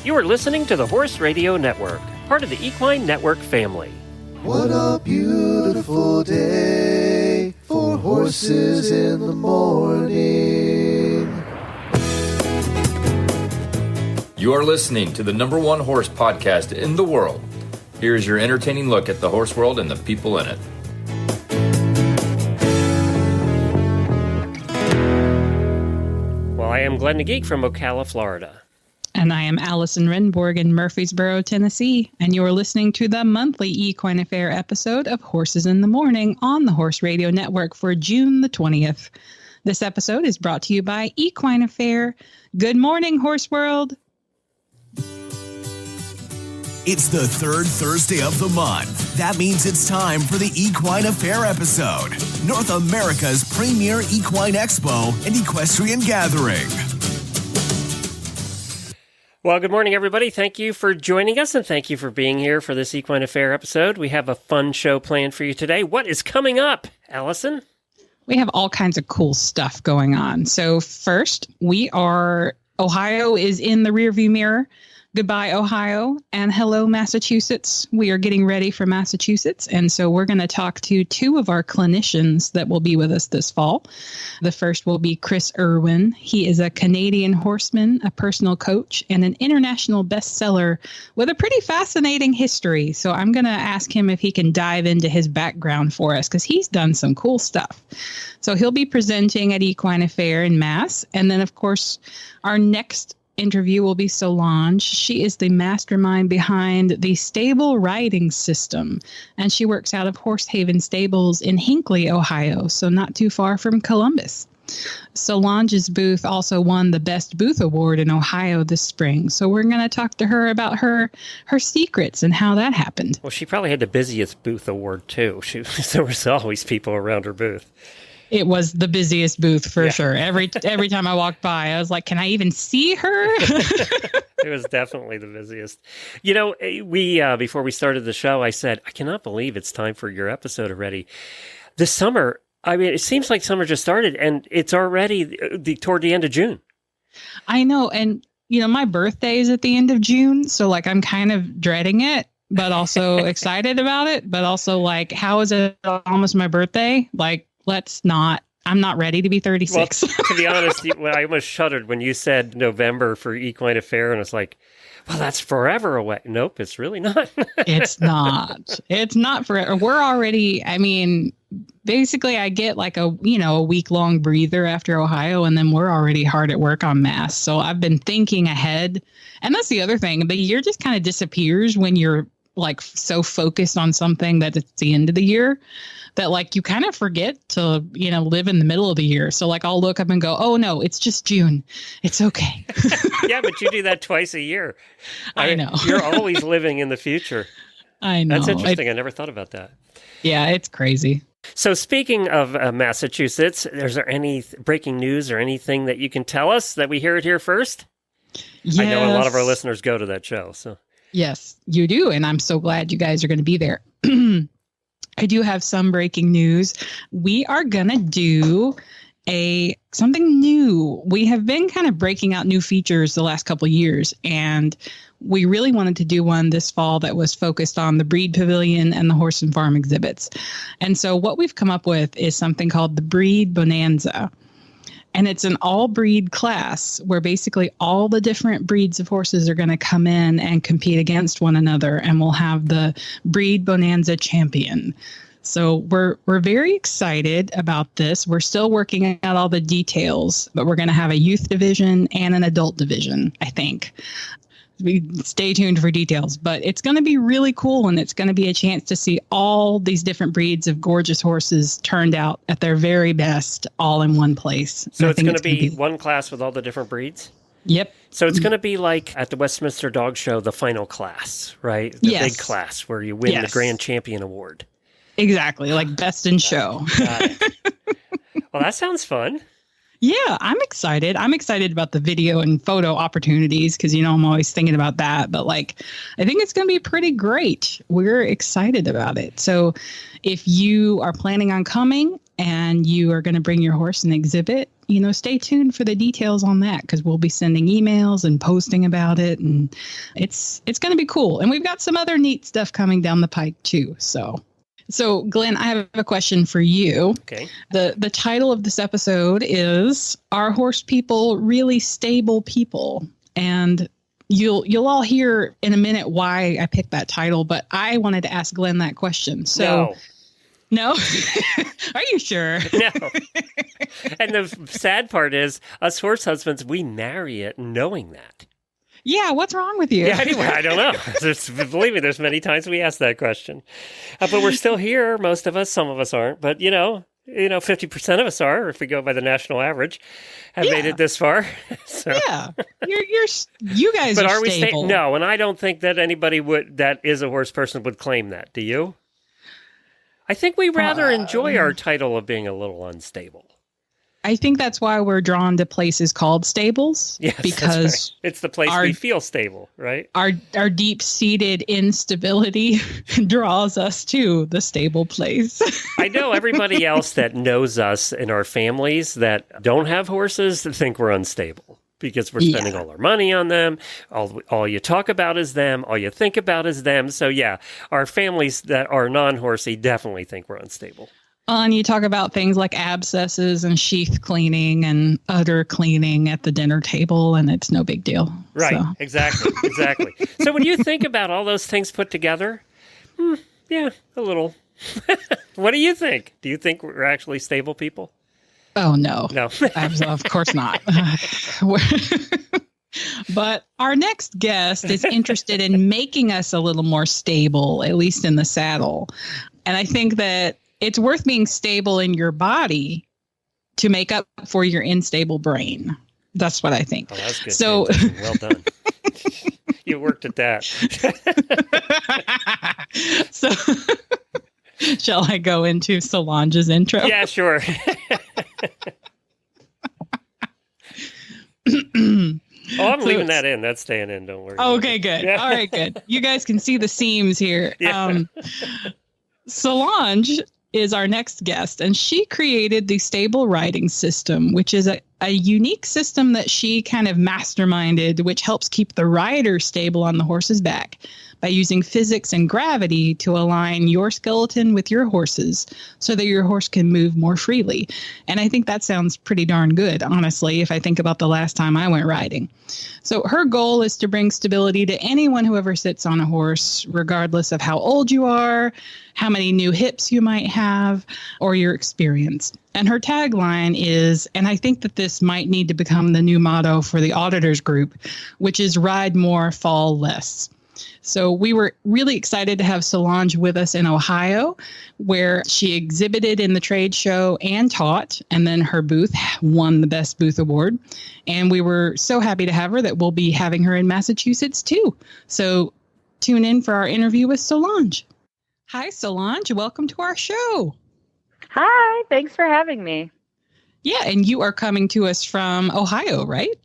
You are listening to the Horse Radio Network, part of the Equine Network family. What a beautiful day for horses in the morning. You are listening to the #1 horse podcast in the world. Here is your entertaining look at the horse world and the people in it. Well, I am Glenn the Geek from Ocala, Florida. And I am Allison Renborg in Murfreesboro, Tennessee, and you're listening to the monthly Equine Affaire episode of Horses in the Morning on the Horse Radio Network for June the 20th. This episode is brought to you by Equine Affaire. Good morning, Horse World. It's the third Thursday of the month. That means it's time for the Equine Affaire episode, North America's premier equine expo and equestrian gathering. Well, good morning, everybody. Thank you for joining us, and thank you for being here for this Equine Affaire episode. We have a fun show planned for you today. What is coming up, Allison? We have all kinds of cool stuff going on. So first, Ohio is in the rearview mirror. Goodbye, Ohio, and hello, Massachusetts. We are getting ready for Massachusetts, and so we're going to talk to two of our clinicians that will be with us this fall. The first will be Chris Irwin. He is a Canadian horseman, a personal coach, and an international bestseller with a pretty fascinating history. So I'm going to ask him if he can dive into his background for us, because he's done some cool stuff. So he'll be presenting at Equine Affaire in Mass, and then, of course, our next interview will be Solange. She is the mastermind behind the stable riding system, and she works out of Horsehaven Stables in Hinckley, Ohio, so not too far from Columbus. Solange's booth also won the Best Booth Award in Ohio this spring, so we're going to talk to her about her secrets and how that happened. Well, she probably had the busiest booth award, too. There was always people around her booth. It was the busiest booth for sure. Every time I walked by, I was like, can I even see her? It was definitely the busiest. You know, we before we started the show, I said, I cannot believe it's time for your episode already. This summer, I mean, it seems like summer just started, and it's already toward the end of June. I know. And, you know, my birthday is at the end of June, so, like, I'm kind of dreading it, but also excited about it, but also, like, how is it almost my birthday? Like, I'm not ready to be 36. Well, to be honest, I almost shuddered when you said November for Equine Affaire, and it's like, well, that's forever away. Nope, it's really not. It's not. It's not forever. We're already, I mean, basically I get like a week-long breather after Ohio, and then we're already hard at work on Mass. So I've been thinking ahead. And that's the other thing. The year just kind of disappears when you're like so focused on something that it's the end of the year, that like you kind of forget to, live in the middle of the year. So like I'll look up and go, oh no, it's just June. It's okay. Yeah, but you do that twice a year. I know. You're always living in the future. I know. That's interesting. I never thought about that. Yeah, it's crazy. So speaking of Massachusetts, is there any breaking news or anything that you can tell us that we hear it here first? Yes. I know a lot of our listeners go to that show. So yes, you do. And I'm so glad you guys are going to be there. I do have some breaking news. We are going to do something new. We have been kind of breaking out new features the last couple of years, and we really wanted to do one this fall that was focused on the Breed Pavilion and the Horse and Farm exhibits. And so what we've come up with is something called the Breed Bonanza. And it's an all-breed class where basically all the different breeds of horses are going to come in and compete against one another, and we'll have the Breed Bonanza champion. So we're very excited about this. We're still working out all the details, but we're going to have a youth division and an adult division, I think. Stay tuned for details, but it's going to be really cool, and it's going to be a chance to see all these different breeds of gorgeous horses turned out at their very best, all in one place. So it's going to be one class with all the different breeds? Yep. So it's going to be like at the Westminster Dog Show, the final class, right? The big class where you win the Grand Champion Award. Exactly, like best in show. Got it. Well, that sounds fun. Yeah, I'm excited. I'm excited about the video and photo opportunities because, I'm always thinking about that. But I think it's going to be pretty great. We're excited about it. So if you are planning on coming and you are going to bring your horse and exhibit, stay tuned for the details on that, because we'll be sending emails and posting about it, and it's going to be cool. And we've got some other neat stuff coming down the pike too. So Glenn, I have a question for you. Okay. The title of this episode is "Are Horse People Really Stable People?" And you'll all hear in a minute why I picked that title, but I wanted to ask Glenn that question. So No? Are you sure? No. And the sad part is, us horse husbands, we marry it knowing that. Yeah, what's wrong with you? Yeah, anyway, I don't know. Believe me, there's many times we ask that question. But we're still here, most of us. Some of us aren't. But, 50% of us are, if we go by the national average, have made it this far. So. Yeah, you guys but are we stable. No, and I don't think that anybody that is a horse person would claim that. Do you? I think we rather enjoy our title of being a little unstable. I think that's why we're drawn to places called stables. Yes, because right. It's the place we feel stable, right? Our deep-seated instability draws us to the stable place. I know everybody else that knows us in our families that don't have horses think we're unstable because we're spending all our money on them. All you talk about is them. All you think about is them. So yeah, our families that are non-horsey definitely think we're unstable. And you talk about things like abscesses and sheath cleaning and udder cleaning at the dinner table, and it's no big deal. Right, So. exactly. So when you think about all those things put together, yeah, a little. What do you think? Do you think we're actually stable people? Oh, no. No. Of course not. But our next guest is interested in making us a little more stable, at least in the saddle. And I think that it's worth being stable in your body to make up for your unstable brain. That's what I think. Oh, that's good. So, well done. You worked at that. So, shall I go into Solange's intro? Yeah, sure. I'm leaving that in. That's staying in. Don't worry. Okay, good. Yeah. All right, good. You guys can see the seams here. Yeah. Solange is our next guest, and she created the stable riding system, which is a unique system that she kind of masterminded, which helps keep the rider stable on the horse's back by using physics and gravity to align your skeleton with your horse's so that your horse can move more freely. And I think that sounds pretty darn good, honestly, if I think about the last time I went riding. So her goal is to bring stability to anyone who ever sits on a horse, regardless of how old you are, how many new hips you might have, or your experience. And her tagline is, and I think that this might need to become the new motto for the auditors group, which is ride more, fall less. So we were really excited to have Solange with us in Ohio, where she exhibited in the trade show and taught, and then her booth won the Best Booth Award. And we were so happy to have her that we'll be having her in Massachusetts too. So tune in for our interview with Solange. Hi, Solange. Welcome to our show. Hi, thanks for having me. Yeah, and you are coming to us from Ohio, right?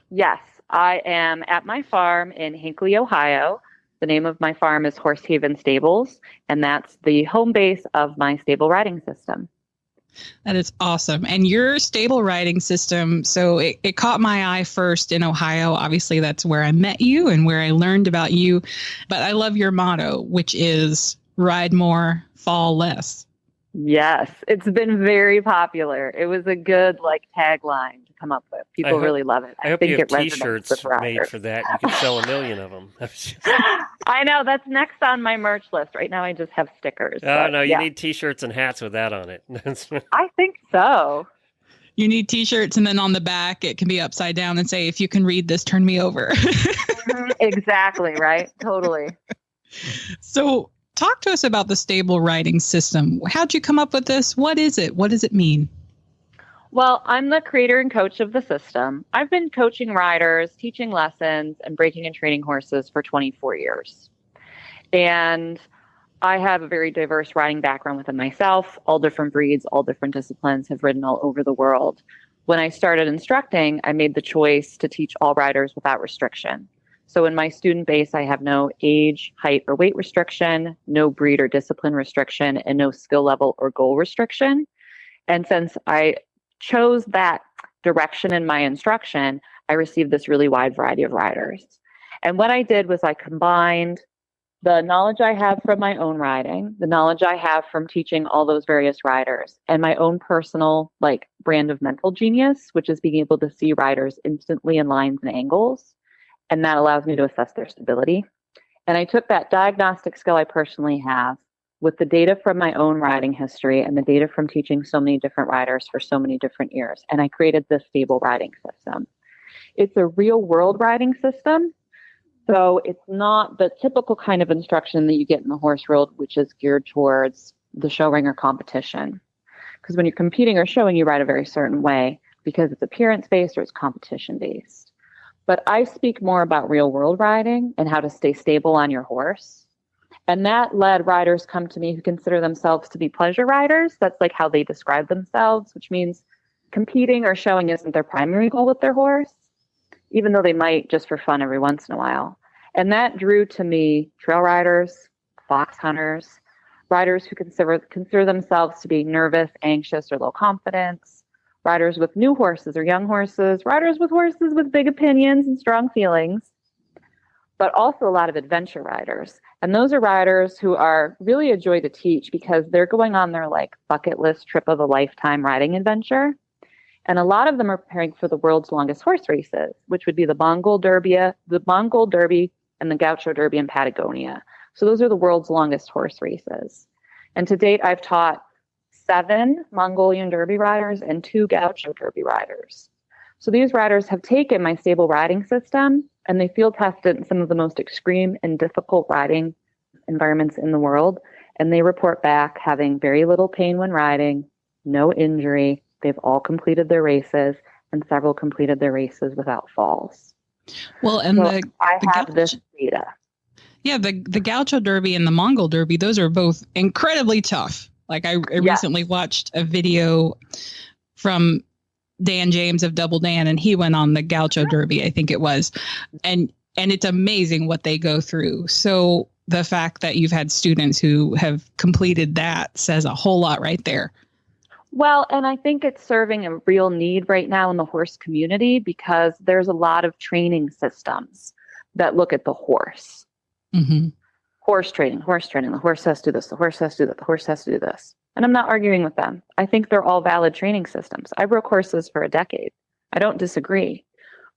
Yes, I am at my farm in Hinckley, Ohio. The name of my farm is Horse Haven Stables, and that's the home base of my stable riding system. That is awesome. And your stable riding system, so it caught my eye first in Ohio. Obviously, that's where I met you and where I learned about you. But I love your motto, which is ride more, fall less. Yes, it's been very popular. It was a good tagline to come up with. People really love it. I hope think you have it resonates T-shirts with riders. made for that. You could sell 1 million of them. I know, that's next on my merch list. Right now I just have stickers. Oh, no, you need T-shirts and hats with that on it. I think so. You need T-shirts, and then on the back, it can be upside down and say, if you can read this, turn me over. Exactly, right? Totally. So talk to us about the stable riding system. How'd you come up with this? What is it? What does it mean? Well, I'm the creator and coach of the system. I've been coaching riders, teaching lessons, and breaking and training horses for 24 years. And I have a very diverse riding background within myself. All different breeds, all different disciplines, have ridden all over the world. When I started instructing, I made the choice to teach all riders without restriction. So in my student base, I have no age, height, or weight restriction, no breed or discipline restriction, and no skill level or goal restriction. And since I chose that direction in my instruction, I received this really wide variety of riders. And what I did was I combined the knowledge I have from my own riding, the knowledge I have from teaching all those various riders, and my own personal like brand of mental genius, which is being able to see riders instantly in lines and angles. And that allows me to assess their stability. And I took that diagnostic skill I personally have with the data from my own riding history and the data from teaching so many different riders for so many different years. And I created this stable riding system. It's a real world riding system. So it's not the typical kind of instruction that you get in the horse world, which is geared towards the show ring or competition. Because when you're competing or showing, you ride a very certain way because it's appearance based or it's competition based. But I speak more about real world riding and how to stay stable on your horse. And that led riders come to me who consider themselves to be pleasure riders. That's like how they describe themselves, which means competing or showing isn't their primary goal with their horse, even though they might just for fun every once in a while. And that drew to me trail riders, fox hunters, riders who consider themselves to be nervous, anxious, or low confidence, riders with new horses or young horses, riders with horses with big opinions and strong feelings, but also a lot of adventure riders. And those are riders who are really a joy to teach because they're going on their like bucket list trip of a lifetime riding adventure. And a lot of them are preparing for the world's longest horse races, which would be the Mongol Derby and the Gaucho Derby in Patagonia. So those are the world's longest horse races. And to date, I've taught 7 Mongolian Derby riders and 2 Gaucho Derby riders. So these riders have taken my stable riding system and they field tested in some of the most extreme and difficult riding environments in the world. And they report back having very little pain when riding, no injury. They've all completed their races and several completed their races without falls. Well, and so I have this data. Yeah, the Gaucho Derby and the Mongol Derby, those are both incredibly tough. Like I recently watched a video from Dan James of Double Dan, and he went on the Gaucho Derby, I think it was. And it's amazing what they go through. So the fact that you've had students who have completed that says a whole lot right there. Well, and I think it's serving a real need right now in the horse community because there's a lot of training systems that look at the horse. Mm-hmm. Horse training. The horse has to do this. The horse has to do that. The horse has to do this. And I'm not arguing with them. I think they're all valid training systems. I broke horses for a decade. I don't disagree.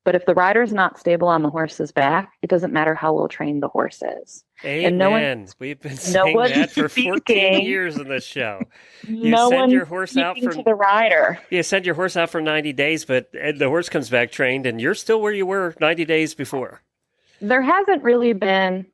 But if the rider's not stable on the horse's back, it doesn't matter how well trained the horse is. Amen. We've been saying that for 14 years in this show. You send your horse out for the rider. You send your horse out for 90 days, but the horse comes back trained, and you're still where you were 90 days before. There hasn't really been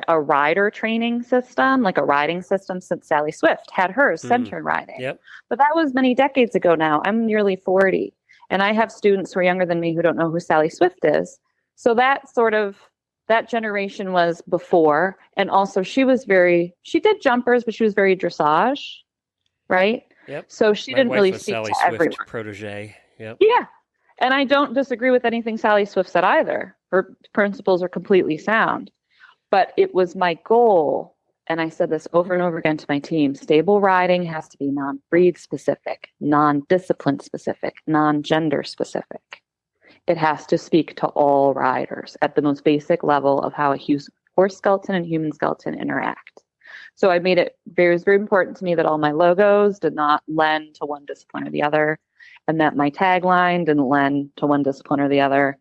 a rider training system, like a riding system, since Sally Swift had hers centered riding. Yep. But that was many decades ago now. I'm nearly 40. And I have students who are younger than me who don't know who Sally Swift is. So that generation was before. And also she did jumpers, but she was very dressage, right? Yep. So she didn't really speak Sally to Swift everyone. Protege. Yep. Yeah. And I don't disagree with anything Sally Swift said either. Her principles are completely sound. But it was my goal, and I said this over and over again to my team, stable riding has to be non-breed specific, non-discipline specific, non-gender specific. It has to speak to all riders at the most basic level of how a horse skeleton and human skeleton interact. So I made it very, very important to me that all my logos did not lend to one discipline or the other, and that my tagline didn't lend to one discipline or the other,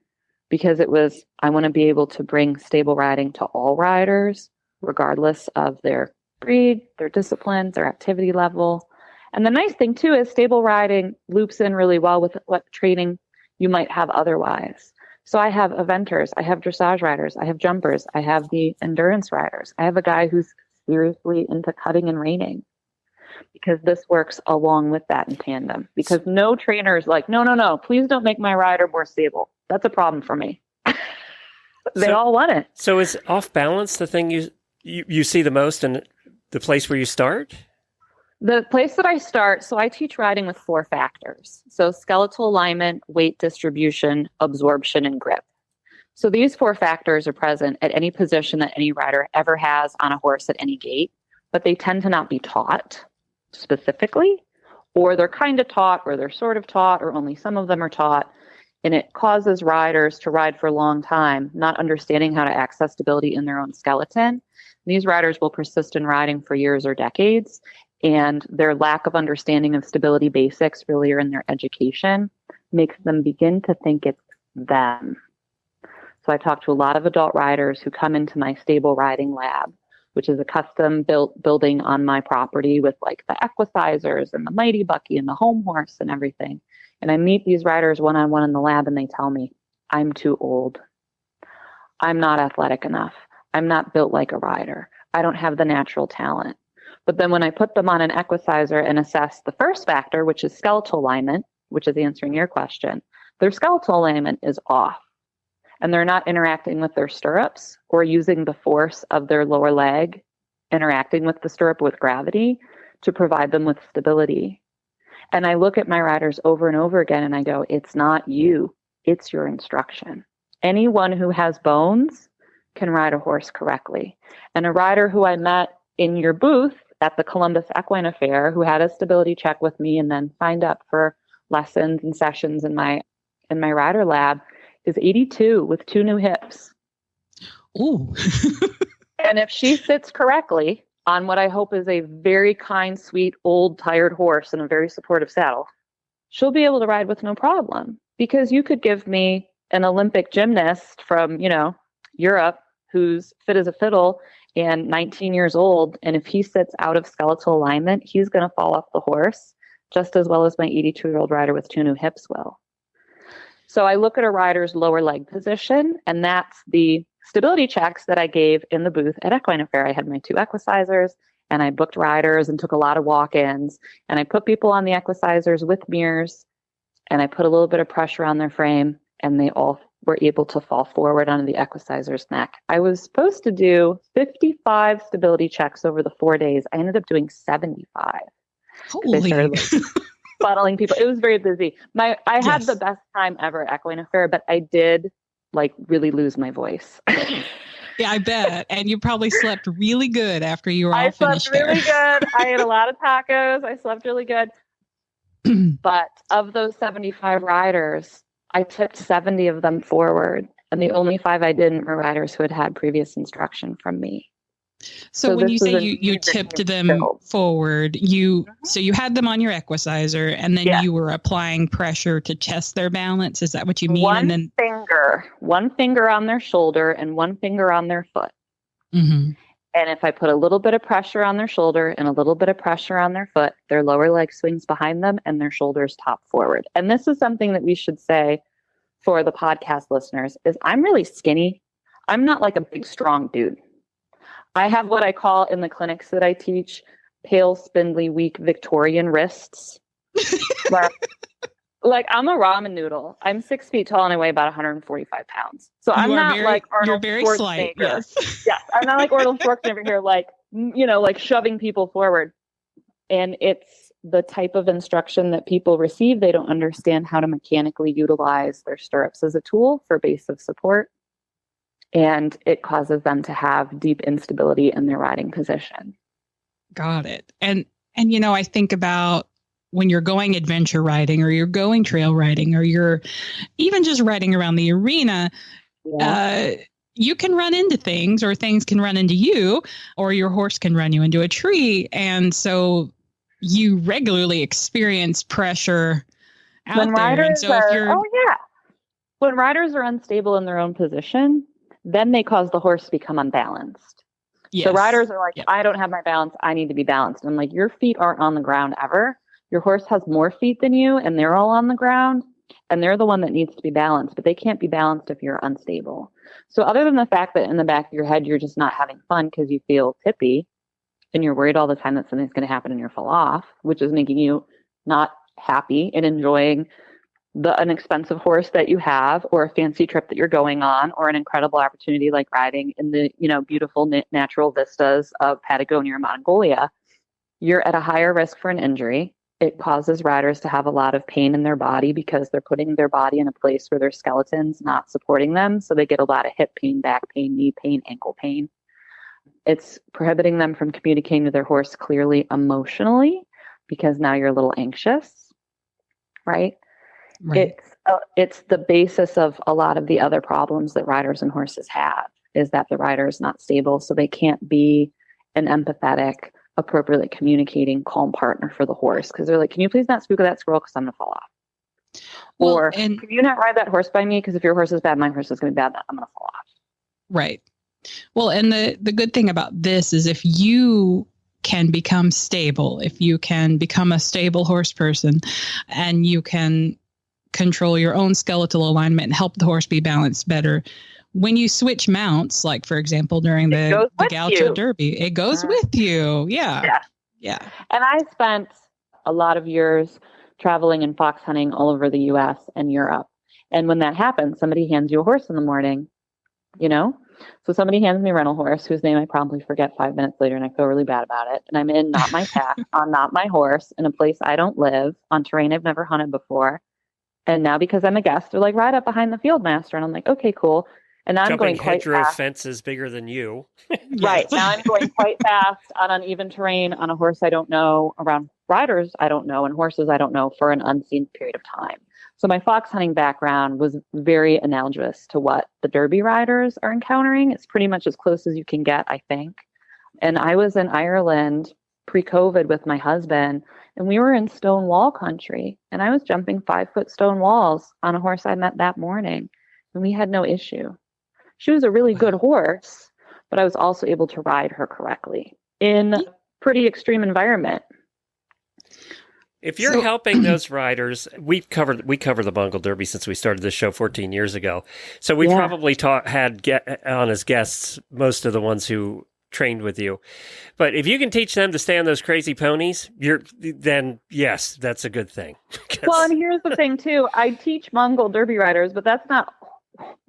because it was, I want to be able to bring stable riding to all riders, regardless of their breed, their discipline, their activity level. And the nice thing too is stable riding loops in really well with what training you might have otherwise. So I have eventers, I have dressage riders, I have jumpers, I have the endurance riders. I have a guy who's seriously into cutting and reining, because this works along with that in tandem. Because no trainer is like, no, please don't make my rider more stable. That's a problem for me. They all want it. So is off balance the thing you see the most in the place where you start? The place that I start, so I teach riding with 4 factors. So skeletal alignment, weight distribution, absorption, and grip. So these 4 factors are present at any position that any rider ever has on a horse at any gait, but they tend to not be taught specifically, or they're kind of taught, or they're sort of taught, or only some of them are taught. And it causes riders to ride for a long time, not understanding how to access stability in their own skeleton. These riders will persist in riding for years or decades, and their lack of understanding of stability basics earlier in their education makes them begin to think it's them. So I talk to a lot of adult riders who come into my stable riding lab, which is a custom built building on my property with like the equicizers and the mighty bucky and the home horse and everything. And I meet these riders one-on-one in the lab, and they tell me, I'm too old. I'm not athletic enough. I'm not built like a rider. I don't have the natural talent. But then when I put them on an equicizer and assess the first factor, which is skeletal alignment, which is answering your question, their skeletal alignment is off. And they're not interacting with their stirrups or using the force of their lower leg, interacting with the stirrup with gravity to provide them with stability. And I look at my riders over and over again and I go, it's not you, it's your instruction. Anyone who has bones can ride a horse correctly. And a rider who I met in your booth at the Columbus Equine Affaire, who had a stability check with me and then signed up for lessons and sessions in my rider lab, is 82 with 2 new hips. Ooh. And if she sits correctly on what I hope is a very kind, sweet, old, tired horse in a very supportive saddle, she'll be able to ride with no problem. Because you could give me an Olympic gymnast from, Europe who's fit as a fiddle and 19 years old, and if he sits out of skeletal alignment, he's going to fall off the horse just as well as my 82-year-old rider with 2 new hips will. So I look at a rider's lower leg position, and that's the stability checks that I gave in the booth at Equine Affaire. I had my 2 equicizers, and I booked riders and took a lot of walk-ins, and I put people on the equicizers with mirrors, and I put a little bit of pressure on their frame, and they all were able to fall forward onto the equicizer's neck. I was supposed to do 55 stability checks over the 4 days. I ended up doing 75. Holy. Funneling people. It was very busy. I had the best time ever at Equine Affaire, but I did really lose my voice. Yeah, I bet. And you probably slept really good after you were all finished there. I slept really good. I ate a lot of tacos. I slept really good. But of those 75 riders, I tipped 70 of them forward. And the only 5 I didn't were riders who had had previous instruction from me. So when you say you tipped them forward, you had them on your equicizer, and then you were applying pressure to test their balance. Is that what you mean? One finger on their shoulder and one finger on their foot. Mm-hmm. And if I put a little bit of pressure on their shoulder and a little bit of pressure on their foot, their lower leg swings behind them and their shoulders top forward. And this is something that we should say for the podcast listeners is I'm really skinny. I'm not like a big, strong dude. I have what I call in the clinics that I teach, pale, spindly, weak Victorian wrists. I'm a ramen noodle. I'm 6 feet tall and I weigh about 145 pounds. So I'm not like Arnold Schwarzenegger. You're very slight, yes. Yes, I'm not like Arnold Schwarzenegger here, like shoving people forward. And it's the type of instruction that people receive. They don't understand how to mechanically utilize their stirrups as a tool for base of support. And it causes them to have deep instability in their riding position. Got it. And I think about when you're going adventure riding or you're going trail riding or you're even just riding around the arena, you can run into things or things can run into you or your horse can run you into a tree. And so you regularly experience pressure out there. And so when riders are unstable in their own position, then they cause the horse to become unbalanced. Yes. So riders are like, I don't have my balance. I need to be balanced. And I'm like, your feet aren't on the ground ever. Your horse has more feet than you and they're all on the ground and they're the one that needs to be balanced, but they can't be balanced if you're unstable. So other than the fact that in the back of your head, you're just not having fun because you feel tippy and you're worried all the time that something's going to happen and you'll fall off, which is making you not happy and enjoying an expensive horse that you have or a fancy trip that you're going on or an incredible opportunity like riding in the, beautiful natural vistas of Patagonia or Mongolia, you're at a higher risk for an injury. It causes riders to have a lot of pain in their body because they're putting their body in a place where their skeleton's not supporting them. So they get a lot of hip pain, back pain, knee pain, ankle pain. It's prohibiting them from communicating to their horse clearly emotionally because now you're a little anxious, right? Right. It's the basis of a lot of the other problems that riders and horses have, is that the rider is not stable, so they can't be an empathetic, appropriately communicating, calm partner for the horse, because they're like, can you please not spook that squirrel because I'm going to fall off? Well, Or and can you not ride that horse by me, because if your horse is bad, my horse is going to be bad, I'm going to fall off. right. Well, and the good thing about this is if you can become stable, if you can become a stable horse person, and you can control your own skeletal alignment and help the horse be balanced better, when you switch mounts, like for example during the Gaucho Derby, it goes with you. Yeah. And I spent a lot of years traveling and fox hunting all over the US and Europe. And when that happens, somebody hands you a horse in the morning, you know? So somebody hands me a rental horse whose name I probably forget 5 minutes later, and I feel really bad about it. And I'm in not my pack, on not my horse, in a place I don't live, on terrain I've never hunted before. And now because I'm a guest, they're like, ride up behind the field master. And I'm like, okay, cool. And now I'm going quite hedgerow fast. fences bigger than you. Right. Now I'm going quite fast on uneven terrain on a horse I don't know, around riders I don't know, and horses I don't know, for an unseen period of time. So my fox hunting background was very analogous to what the Derby riders are encountering. It's pretty much as close as you can get, I think. And I was in Ireland pre-COVID with my husband, and we were in stone wall country, and I was jumping 5-foot stone walls on a horse I met that morning, and we had no issue. She was a really good horse, but I was also able to ride her correctly in a pretty extreme environment. If you're helping those riders, we cover the Mongol Derby since we started this show 14 years ago. So we probably had on as guests most of the ones who trained with you. But if you can teach them to stay on those crazy ponies, then yes, that's a good thing. Well, and here's the thing too. I teach Mongol Derby riders, but that's not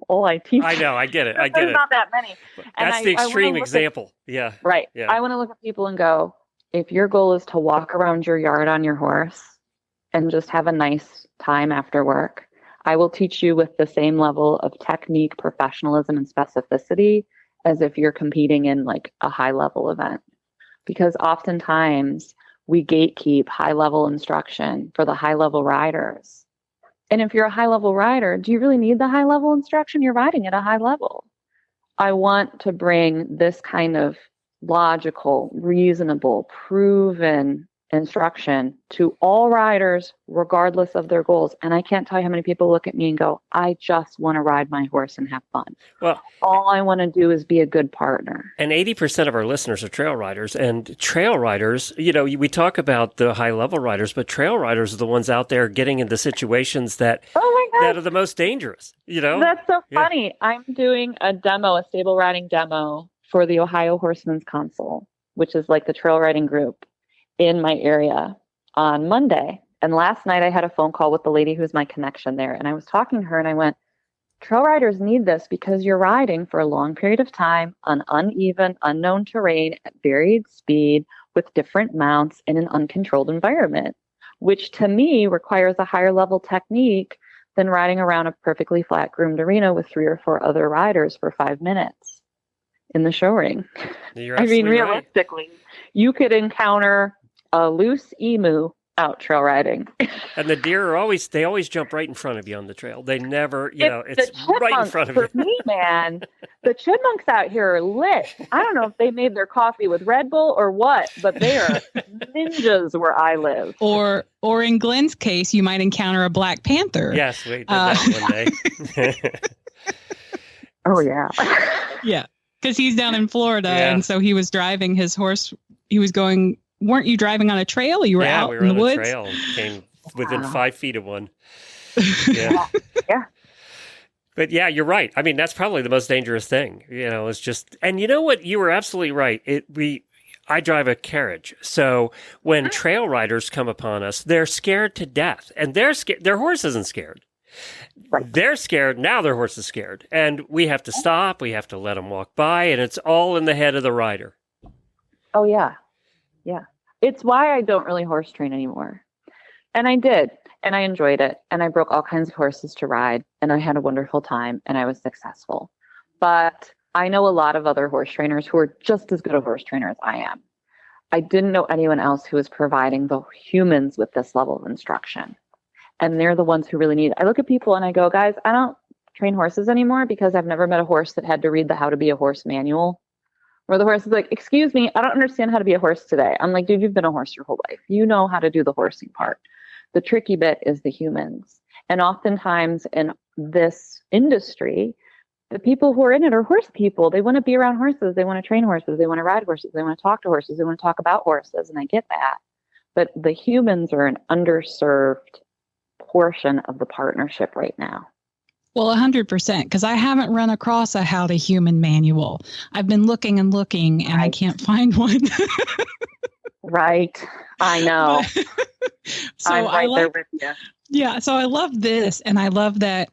all I teach. I know, I get it. There's not that many. And that's the extreme example. Right. Yeah. I want to look at people and go, if your goal is to walk around your yard on your horse and just have a nice time after work, I will teach you with the same level of technique, professionalism, and specificity as if you're competing in like a high level event. Because oftentimes we gatekeep high level instruction for the high level riders. And if you're a high level rider, do you really need the high level instruction? You're riding at a high level. I want to bring this kind of logical, reasonable, proven instruction to all riders, regardless of their goals. And I can't tell you how many people look at me and go, I just want to ride my horse and have fun. Well, all I want to do is be a good partner. And 80% of our listeners are trail riders. And trail riders, you know, we talk about the high level riders, but trail riders are the ones out there getting into situations that are the most dangerous, you know? That's so funny. I'm doing a stable riding demo for the Ohio Horsemen's Council, which is like the trail riding group in my area, on Monday. And last night I had a phone call with the lady who's my connection there. And I was talking to her and I went, trail riders need this because you're riding for a long period of time on uneven, unknown terrain at varied speed with different mounts in an uncontrolled environment, which to me requires a higher level technique than riding around a perfectly flat groomed arena with 3 or 4 other riders for 5 minutes in the show ring. I mean, realistically, you could encounter a loose emu out trail riding. And the deer they always jump right in front of you on the trail. They never, it's right in front of you. For me, man, the chipmunks out here are lit. I don't know if they made their coffee with Red Bull or what, but they are ninjas where I live. Or in Glenn's case, you might encounter a black panther. Yes, we did that one day. Oh, yeah. Yeah. Because he's down in Florida, and so he was driving his horse. He was going. Weren't you driving on a trail? You were out in the woods. Yeah, we were on a trail. Came within 5 feet of one. Yeah. But yeah, you're right. I mean, that's probably the most dangerous thing. You know, it's just. And you know what? You were absolutely right. I drive a carriage, so when trail riders come upon us, they're scared to death, and they're scared. Their horse isn't scared. Right. They're scared. Now their horse is scared. And we have to stop. We have to let them walk by. And it's all in the head of the rider. Oh, yeah. Yeah. It's why I don't really horse train anymore. And I did. And I enjoyed it. And I broke all kinds of horses to ride. And I had a wonderful time. And I was successful. But I know a lot of other horse trainers who are just as good a horse trainer as I am. I didn't know anyone else who was providing the humans with this level of instruction. And they're the ones who really need it. I look at people and I go, guys, I don't train horses anymore because I've never met a horse that had to read the How to Be a Horse manual. Where the horse is like, excuse me, I don't understand how to be a horse today. I'm like, dude, you've been a horse your whole life. You know how to do the horsing part. The tricky bit is the humans. And oftentimes in this industry, the people who are in it are horse people. They want to be around horses. They want to train horses. They want to ride horses. They want to talk to horses. They want to talk about horses. And I get that. But the humans are an underserved portion of the partnership right now. Well, 100%, because I haven't run across a How to Human manual. I've been looking and looking, and I can't find one. Right. I know. So I'm right there with you. Yeah. So I love this. And I love that,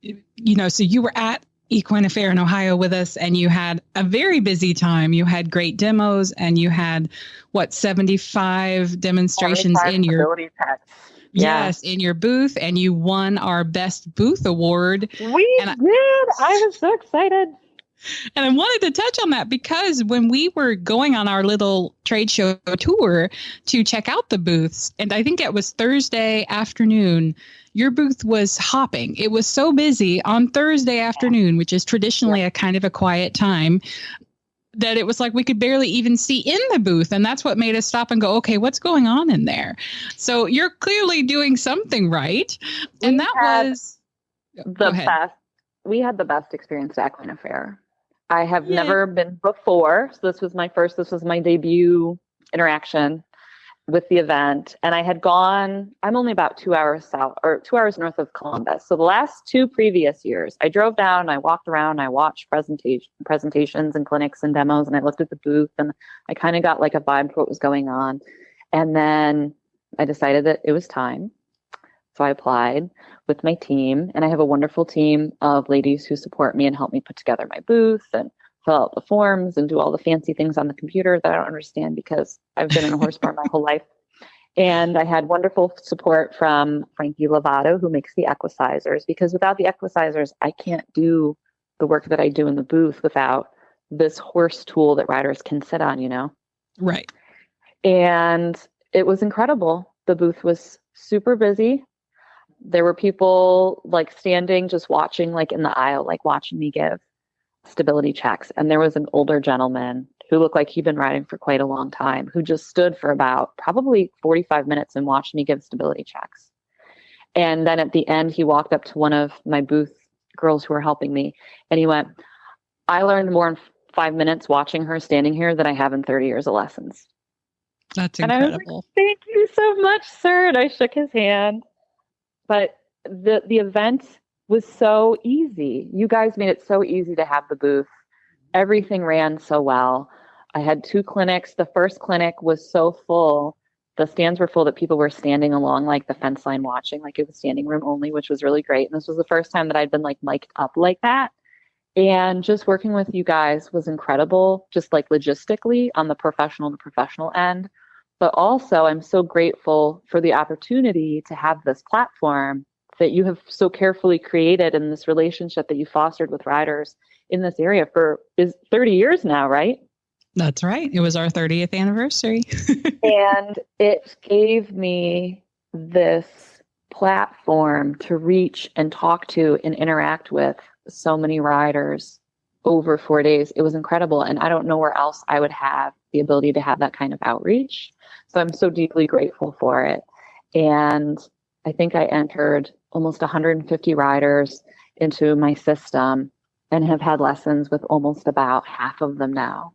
so you were at Equine Affaire in Ohio with us, and you had a very busy time. You had great demos, and you had, 75 demonstrations in your... Yes, in your booth, and you won our best booth award. We did. I was so excited. And I wanted to touch on that because when we were going on our little trade show tour to check out the booths, and I think it was Thursday afternoon, your booth was hopping. It was so busy on Thursday afternoon, which is traditionally a kind of a quiet time, that it was like we could barely even see in the booth. And that's what made us stop and go, okay, what's going on in there? So you're clearly doing something right. And that was the best. We had the best experience at Equine Affaire. I have never been before. So this was my debut interaction with the event. And I had gone, I'm only about 2 hours south or 2 hours north of Columbus. So the last 2 previous years, I drove down, I walked around, I watched presentations and clinics and demos, and I looked at the booth, and I kind of got like a vibe for what was going on. And then I decided that it was time. So I applied with my team, and I have a wonderful team of ladies who support me and help me put together my booth and fill out the forms and do all the fancy things on the computer that I don't understand because I've been in a horse barn my whole life. And I had wonderful support from Frankie Lovato, who makes the equisizers, because without the equisizers, I can't do the work that I do in the booth without this horse tool that riders can sit on, Right. And it was incredible. The booth was super busy. There were people like standing, just watching, like in the aisle, like watching me give stability checks. And there was an older gentleman who looked like he'd been riding for quite a long time, who just stood for about probably 45 minutes and watched me give stability checks. And then at the end, he walked up to one of my booth girls who were helping me, and he went, I learned more in 5 minutes watching her standing here than I have in 30 years of lessons. That's incredible. incredible. And I was like, thank you so much, sir. And I shook his hand. But the event was so easy. You guys made it so easy to have the booth. Everything ran so well. I had 2 clinics. The first clinic was so full. The stands were full that people were standing along like the fence line watching, like it was standing room only, which was really great. And this was the first time that I'd been like mic'd up like that. And just working with you guys was incredible, just like logistically on the professional to professional end. But also I'm so grateful for the opportunity to have this platform that you have so carefully created in this relationship that you fostered with riders in this area for 30 years now, right? That's right. It was our 30th anniversary. And it gave me this platform to reach and talk to and interact with so many riders over 4 days. It was incredible. And I don't know where else I would have the ability to have that kind of outreach. So I'm so deeply grateful for it. And I think I entered almost 150 riders into my system and have had lessons with almost about half of them now.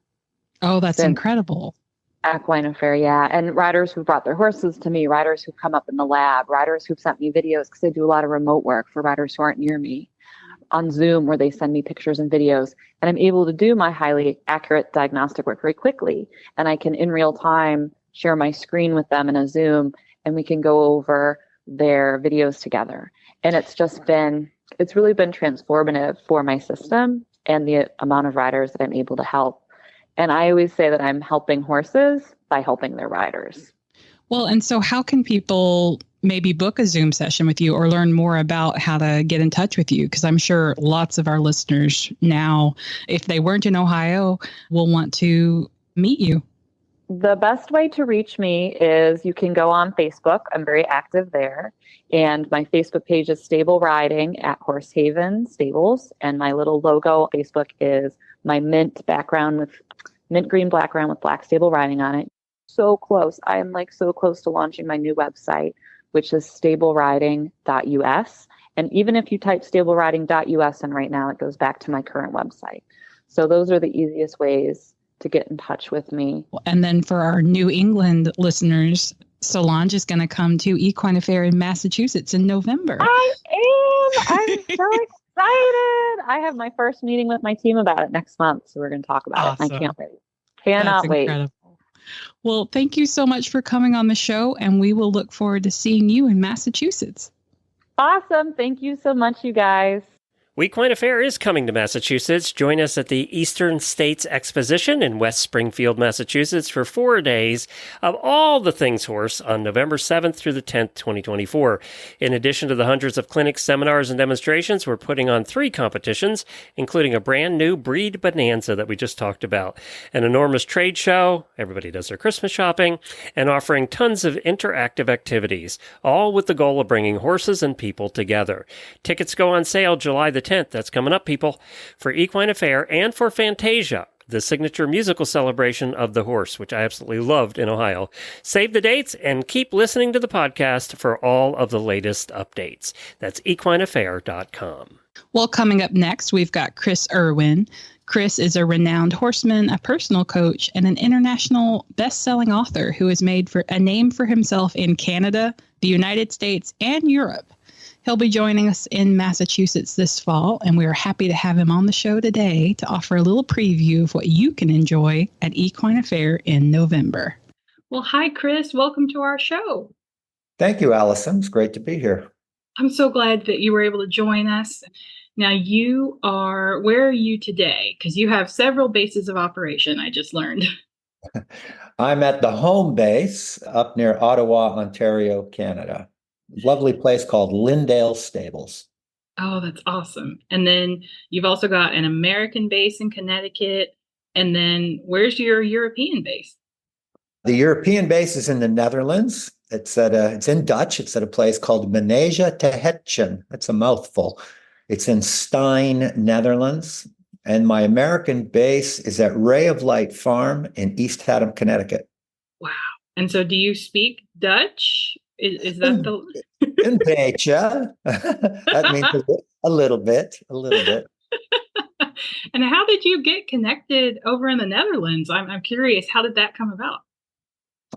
Oh, that's incredible. Equine Affaire, yeah. And riders who brought their horses to me, riders who've come up in the lab, riders who've sent me videos, because I do a lot of remote work for riders who aren't near me on Zoom, where they send me pictures and videos. And I'm able to do my highly accurate diagnostic work very quickly. And I can, in real time, share my screen with them in a Zoom, and we can go over their videos together. And it's really been transformative for my system and the amount of riders that I'm able to help. And I always say that I'm helping horses by helping their riders. Well, and so how can people maybe book a Zoom session with you or learn more about how to get in touch with you? Because I'm sure lots of our listeners now, if they weren't in Ohio, will want to meet you. The best way to reach me is you can go on Facebook. I'm very active there. And my Facebook page is Stable Riding at Horsehaven Stables. And my little logo on Facebook is my mint green background with black stable riding on it. So close. I am like so close to launching my new website, which is stableriding.us. And even if you type stableriding.us in right now, it goes back to my current website. So those are the easiest ways to get in touch with me. And then for our New England listeners, Solange is going to come to Equine Affaire in Massachusetts in November. I am. I'm so excited. I have my first meeting with my team about it next month. So we're going to talk about it. I can't wait. Cannot wait. Incredible. Well, thank you so much for coming on the show, and we will look forward to seeing you in Massachusetts. Awesome. Thank you so much, you guys. Equine Affaire is coming to Massachusetts. Join us at the Eastern States Exposition in West Springfield, Massachusetts for 4 days of all the things horse on November 7th through the 10th, 2024. In addition to the hundreds of clinics, seminars, and demonstrations, we're putting on 3 competitions, including a brand new breed bonanza that we just talked about, an enormous trade show, everybody does their Christmas shopping, and offering tons of interactive activities, all with the goal of bringing horses and people together. Tickets go on sale July the 10th. That's coming up, people, for Equine Affaire and for Fantasia, the signature musical celebration of the horse, which I absolutely loved in Ohio. Save the dates and keep listening to the podcast for all of the latest updates. That's equineaffaire.com. Well, coming up next, we've got Chris Irwin. Chris is a renowned horseman, a personal coach, and an international best-selling author who has made a name for himself in Canada, the United States, and Europe. He'll be joining us in Massachusetts this fall, and we are happy to have him on the show today to offer a little preview of what you can enjoy at Equine Affaire in November. Well, hi, Chris. Welcome to our show. Thank you, Allison. It's great to be here. I'm so glad that you were able to join us. Now, where are you today? Because you have several bases of operation, I just learned. I'm at the home base up near Ottawa, Ontario, Canada. Lovely place called Lindale Stables. Oh, that's awesome. And then you've also got an American base in Connecticut. And then where's your European base? The European base is in the Netherlands. It's in Dutch. It's at a place called Manege te Hetchen. That's a mouthful. It's in Stein, Netherlands. And my American base is at Ray of Light Farm in East Haddam, Connecticut. Wow. And so do you speak Dutch? Is that the... In beetje. That means a little bit. And how did you get connected over in the Netherlands? I'm curious. How did that come about?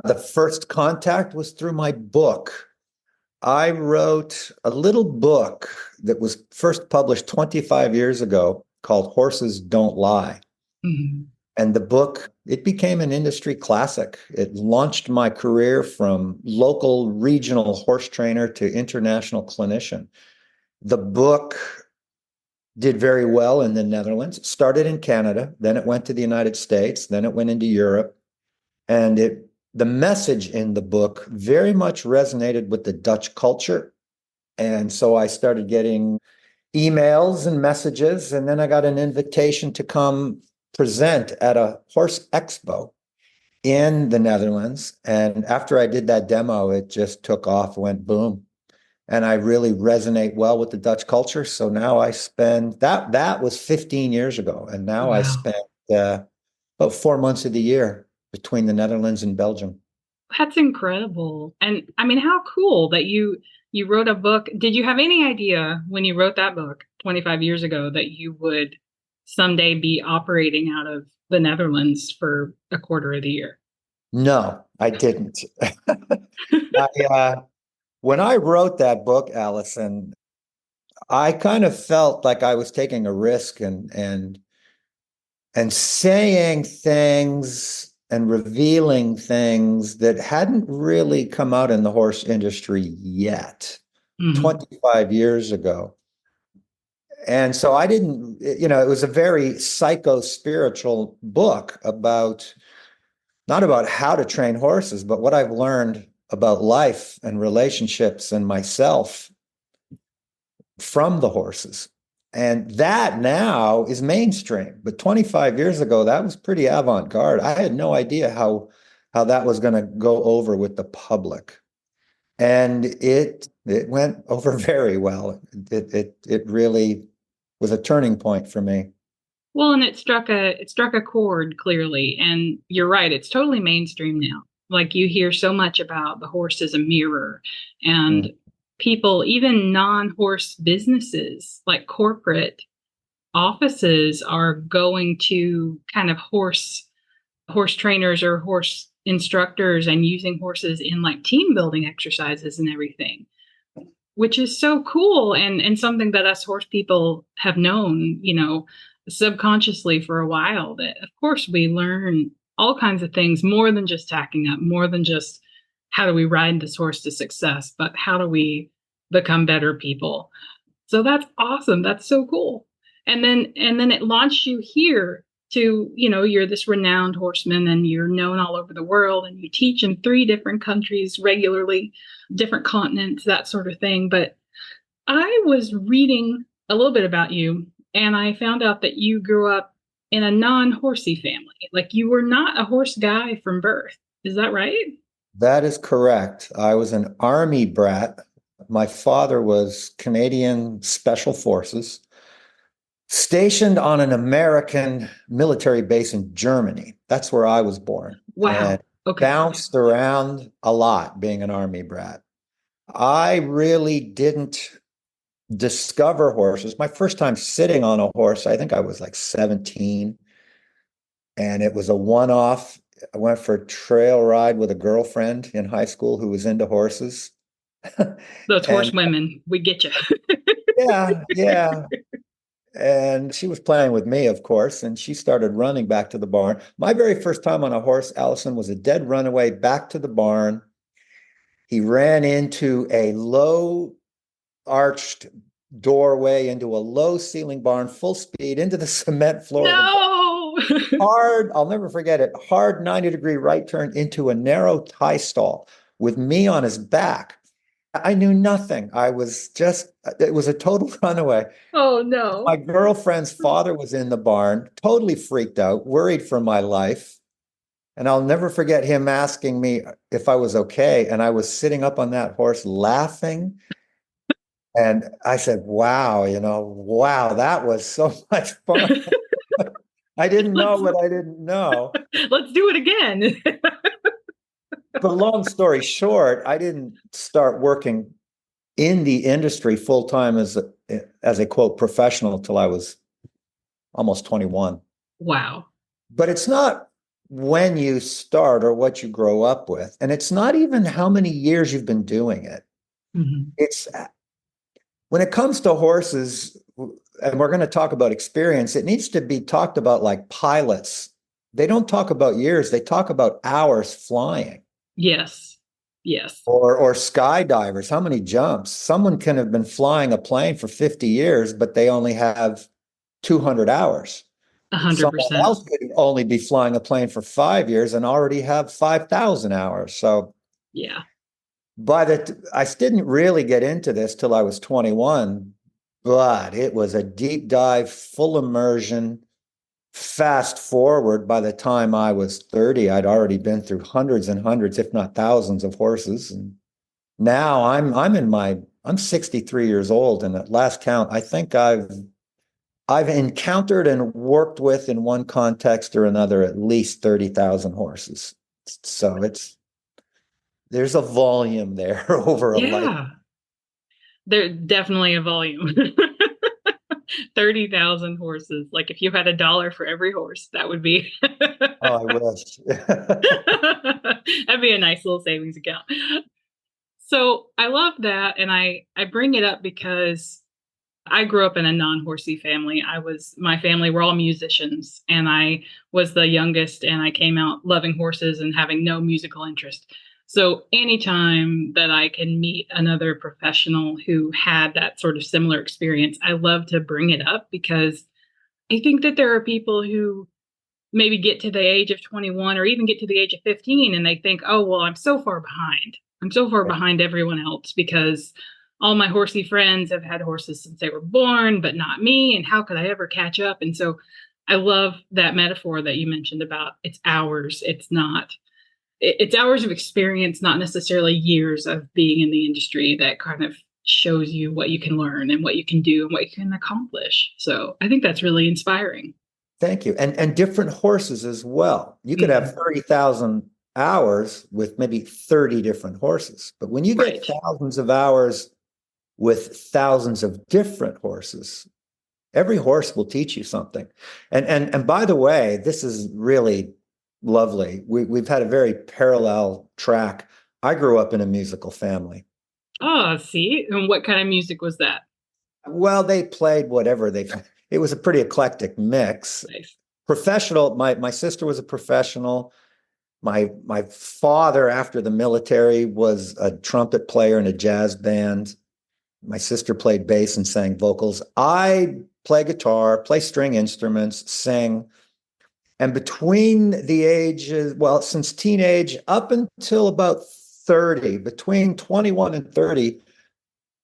The first contact was through my book. I wrote a little book that was first published 25 years ago called Horses Don't Lie. Mm-hmm. And the book, it became an industry classic. It launched my career from local regional horse trainer to international clinician. The book did very well in the Netherlands. It started in Canada, then it went to the United States, then it went into Europe. And the message in the book very much resonated with the Dutch culture. And so I started getting emails and messages, and then I got an invitation to come present at a horse expo in the Netherlands. And after I did that demo, it just took off, went boom. And I really resonate well with the Dutch culture. So now I spend, that was 15 years ago. And now wow. I spend about 4 months of the year between the Netherlands and Belgium. That's incredible. And I mean, how cool that you wrote a book. Did you have any idea when you wrote that book 25 years ago that you would someday be operating out of the Netherlands for a quarter of the year? No, I didn't. When I wrote that book, Allison, I kind of felt like I was taking a risk and saying things and revealing things that hadn't really come out in the horse industry yet, 25 years ago. And so I didn't, it was a very psycho-spiritual book not about how to train horses, but what I've learned about life and relationships and myself from the horses. And that now is mainstream. But 25 years ago, that was pretty avant-garde. I had no idea how how that was going to go over with the public. And it went over very well. It really was a turning point for me. Well, and it struck a chord clearly. And you're right, it's totally mainstream now. Like you hear so much about the horse as a mirror, and people, even non-horse businesses like corporate offices, are going to kind of horse trainers or horse instructors and using horses in like team building exercises and everything, which is so cool, and something that us horse people have known, subconsciously for a while, that of course we learn all kinds of things, more than just tacking up, more than just how do we ride this horse to success, but how do we become better people. So that's awesome. That's so cool. And then it launched you here to, you're this renowned horseman and you're known all over the world, and you teach in 3 different countries regularly, different continents, that sort of thing. But I was reading a little bit about you, and I found out that you grew up in a non-horsey family. Like you were not a horse guy from birth. Is that right? That is correct. I was an Army brat. My father was Canadian Special Forces, stationed on an American military base in Germany. That's where I was born. Wow. And okay. Bounced around a lot being an Army brat. I really didn't discover horses. My first time sitting on a horse, I think I was like 17. And it was a one-off. I went for a trail ride with a girlfriend in high school who was into horses. Those horse women, we get you. Yeah. And she was playing with me, of course, and she started running back to the barn. My very first time on a horse, Allison, was a dead runaway back to the barn. He ran into a low arched doorway into a low ceiling barn, full speed into the cement floor. No! Hard, I'll never forget it, hard 90-degree right turn into a narrow tie stall with me on his back. I knew nothing. It was a total runaway. Oh, no. My girlfriend's father was in the barn, totally freaked out, worried for my life. And I'll never forget him asking me if I was okay. And I was sitting up on that horse laughing. And I said, wow, that was so much fun. I didn't know what I didn't know. Let's do it again. But long story short, I didn't start working in the industry full time as a quote professional till I was almost 21. Wow. But it's not when you start or what you grow up with, and it's not even how many years you've been doing it. Mm-hmm. It's when it comes to horses, and we're going to talk about experience, it needs to be talked about like pilots. They don't talk about years, they talk about hours flying. Yes. Or skydivers, how many jumps? Someone can have been flying a plane for 50 years, but they only have 200 hours. 100%. Someone else could only be flying a plane for 5 years and already have 5,000 hours. So yeah. I didn't really get into this till I was 21, but it was a deep dive, full immersion. Fast forward, by the time I was 30, I'd already been through hundreds and hundreds, if not thousands of horses. And now I'm 63 years old. And at last count, I think I've encountered and worked with in one context or another, at least 30,000 horses. So there's a volume there over a life. There's definitely a volume. 30,000 horses. Like if you had $1 for every horse, that would be. Oh, I wish. That'd be a nice little savings account. So I love that. And I bring it up because I grew up in a non-horsey family. My family were all musicians, and I was the youngest, and I came out loving horses and having no musical interest. So anytime that I can meet another professional who had that sort of similar experience, I love to bring it up, because I think that there are people who maybe get to the age of 21 or even get to the age of 15 and they think, oh, well, I'm so far behind. I'm so far behind everyone else because all my horsey friends have had horses since they were born, but not me. And how could I ever catch up? And so I love that metaphor that you mentioned about it's hours. It's not it's hours of experience, not necessarily years of being in the industry, that kind of shows you what you can learn and what you can do and what you can accomplish. So I think that's really inspiring. Thank you. And different horses as well. You could have 30,000 hours with maybe 30 different horses. But when you get Right. thousands of hours with thousands of different horses, every horse will teach you something. And by the way, this is really lovely. We've had a very parallel track. I grew up in a musical family. Oh, see? And what kind of music was that? Well, they played whatever it was a pretty eclectic mix. Nice. Professional, my sister was a professional. My father, after the military, was a trumpet player in a jazz band. My sister played bass and sang vocals. I play guitar, play string instruments, sing. And between the ages, well, since teenage up until about 30, between 21 and 30,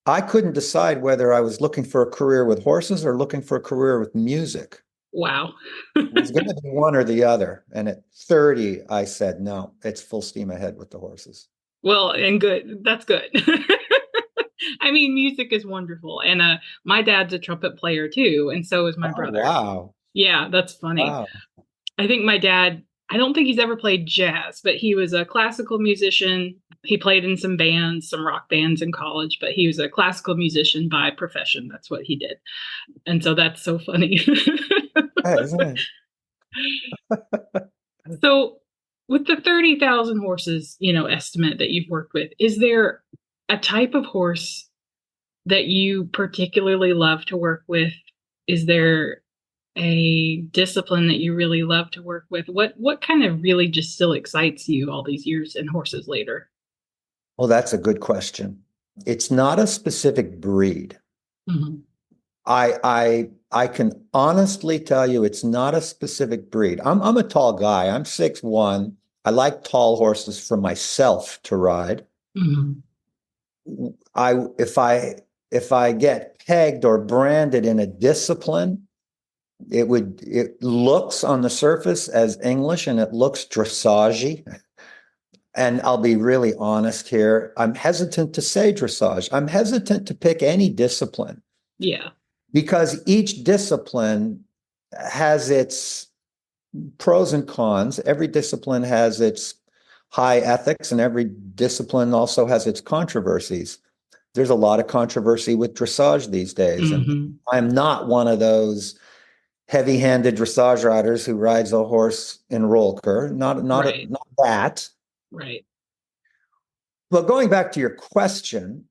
I couldn't decide whether I was looking for a career with horses or looking for a career with music. Wow. It was going to be one or the other. And at 30, I said, no, it's full steam ahead with the horses. Well, and good. That's good. I mean, music is wonderful. And my dad's a trumpet player too. And so is my brother. Wow. Yeah, that's funny. Wow. I think my dad, I don't think he's ever played jazz, but he was a classical musician. He played in some bands, some rock bands in college, but he was a classical musician by profession. That's what he did. And so that's so funny. Yeah, isn't it? So with the 30,000 horses, estimate that you've worked with, is there a type of horse that you particularly love to work with? Is there a discipline that you really love to work with? What kind of really just still excites you all these years in horses later? Well, that's a good question. It's not a specific breed. Mm-hmm. I can honestly tell you it's not a specific breed. I'm a tall guy. I'm 6'1". I like tall horses for myself to ride. Mm-hmm. If I get pegged or branded in a discipline, it looks on the surface as English and it looks dressage-y. And I'll be really honest here. I'm hesitant to say dressage. I'm hesitant to pick any discipline. Yeah. Because each discipline has its pros and cons. Every discipline has its high ethics, and every discipline also has its controversies. There's a lot of controversy with dressage these days. Mm-hmm. And I'm not one of those heavy-handed dressage riders who rides a horse in rollker. Not that. Right. But going back to your question,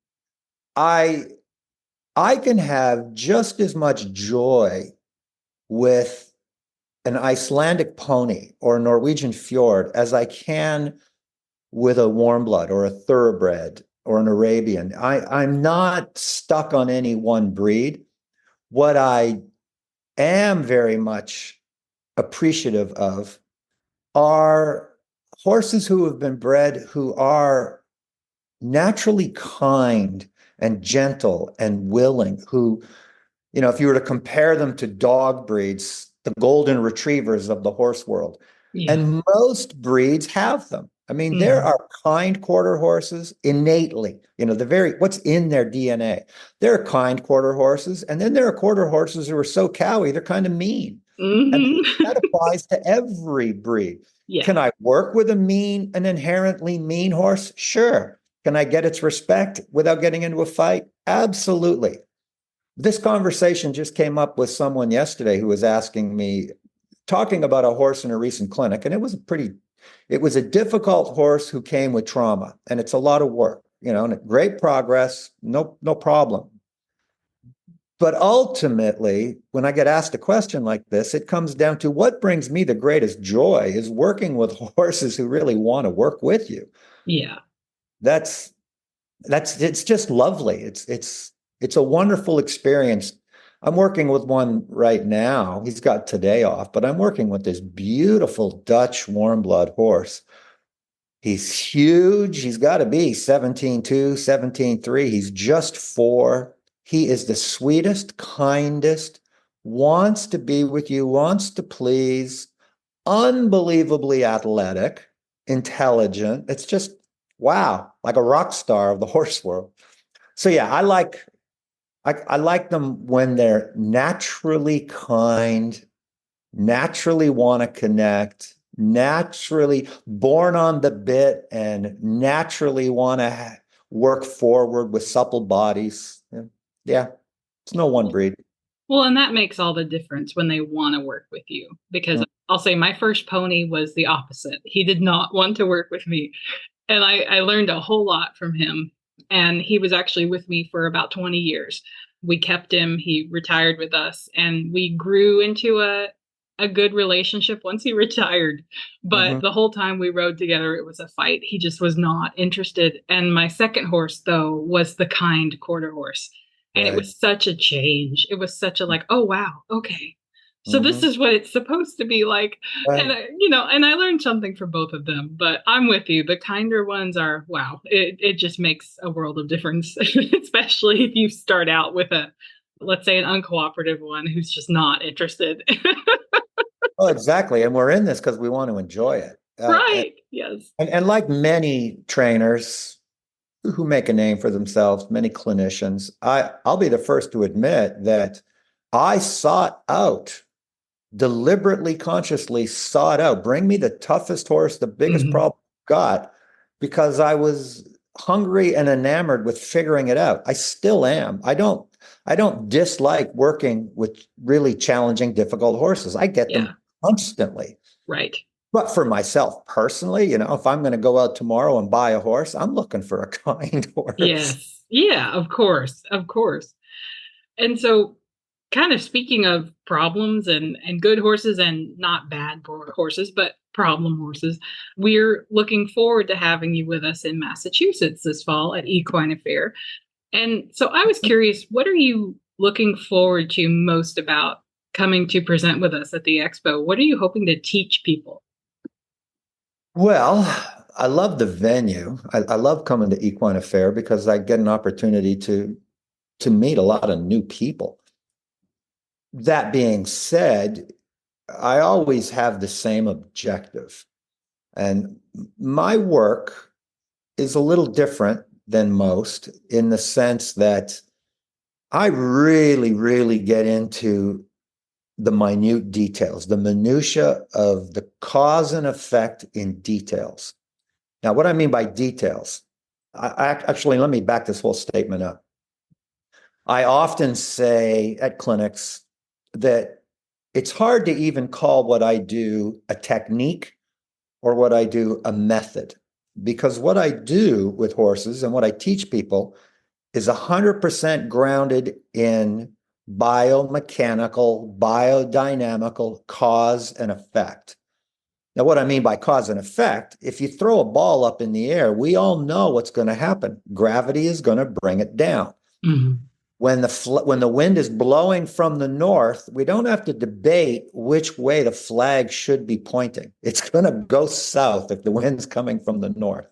I can have just as much joy with an Icelandic pony or a Norwegian fjord as I can with a warm blood or a thoroughbred or an Arabian. I'm not stuck on any one breed. What I am very much appreciative of are horses who have been bred who are naturally kind and gentle and willing, who, if you were to compare them to dog breeds, the golden retrievers of the horse world, and most breeds have them. I mean, there are kind quarter horses innately, what's in their DNA. There are kind quarter horses, and then there are quarter horses who are so cowy, they're kind of mean. Mm-hmm. And that applies to every breed. Yeah. Can I work with an inherently mean horse? Sure. Can I get its respect without getting into a fight? Absolutely. This conversation just came up with someone yesterday who was asking me, talking about a horse in a recent clinic, and it was a difficult horse who came with trauma, and it's a lot of work, and great progress, no problem. But ultimately, when I get asked a question like this, it comes down to what brings me the greatest joy is working with horses who really want to work with you. Yeah. It's just lovely. It's a wonderful experience. I'm working with one right now. He's got today off, but I'm working with this beautiful Dutch warm blood horse. He's huge. He's got to be 17.2, 17.3. He's just 4. He is the sweetest, kindest, wants to be with you, wants to please, unbelievably athletic. intelligent. It's just, wow, like a rock star of the horse world. So yeah, I like them when they're naturally kind, naturally want to connect, naturally born on the bit, and naturally want to work forward with supple bodies. Yeah, it's no one breed. Well, and that makes all the difference when they want to work with you. Because I'll say my first pony was the opposite. He did not want to work with me. And I learned a whole lot from him. And he was actually with me for about 20 years. We kept him. He retired with us. And we grew into a good relationship once he retired. But the whole time we rode together, it was a fight. He just was not interested. And my second horse, though, was the kind quarter horse. And it was such a change. It was such a like, oh, wow. Okay. So this is what it's supposed to be like. And, and I learned something from both of them, but I'm with you. The kinder ones are, wow, it just makes a world of difference, especially if you start out with let's say an uncooperative one who's just not interested. Oh, exactly. And we're in this because we want to enjoy it. Right. Yes. And like many trainers who make a name for themselves, many clinicians, I'll be the first to admit that I deliberately, consciously sought out, bring me the toughest horse, the biggest problem I've got, because I was hungry and enamored with figuring it out. I still am. I don't dislike working with really challenging, difficult horses. I get them constantly. Right. But for myself personally, if I'm going to go out tomorrow and buy a horse, I'm looking for a kind horse. Yes. Yeah, of course. Of course. And so kind of speaking of problems and good horses and not bad horses, but problem horses, we're looking forward to having you with us in Massachusetts this fall at Equine Affaire. And so I was curious, what are you looking forward to most about coming to present with us at the expo? What are you hoping to teach people? Well, I love the venue. I love coming to Equine Affaire because I get an opportunity to meet a lot of new people. That being said, I always have the same objective. And my work is a little different than most in the sense that I really, really get into the minute details, the minutia of the cause and effect in details. Now, what I mean by details, actually, let me back this whole statement up. I often say at clinics that it's hard to even call what I do a technique or what I do a method, because what I do with horses and what I teach people is 100% grounded in biomechanical, biodynamical cause and effect. Now, what I mean by cause and effect, if you throw a ball up in the air, we all know what's going to happen. Gravity is going to bring it down. When the wind is blowing from the north, we don't have to debate which way the flag should be pointing. It's going to go south if the wind's coming from the north.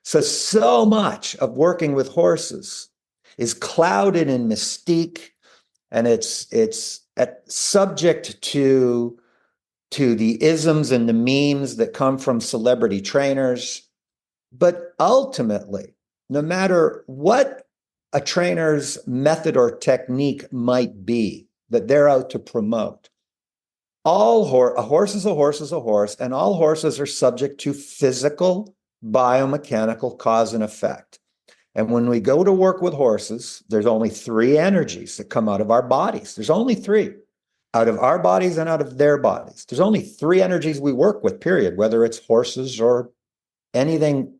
So much of working with horses is clouded in mystique, and it's subject to the isms and the memes that come from celebrity trainers. But ultimately, no matter what a trainer's method or technique might be that they're out to promote, a horse is a horse is a horse, and all horses are subject to physical, biomechanical cause and effect. And when we go to work with horses, there's only three energies that come out of our bodies. There's only three. Out of our bodies and out of their bodies. There's only three energies we work with, period, whether it's horses or anything.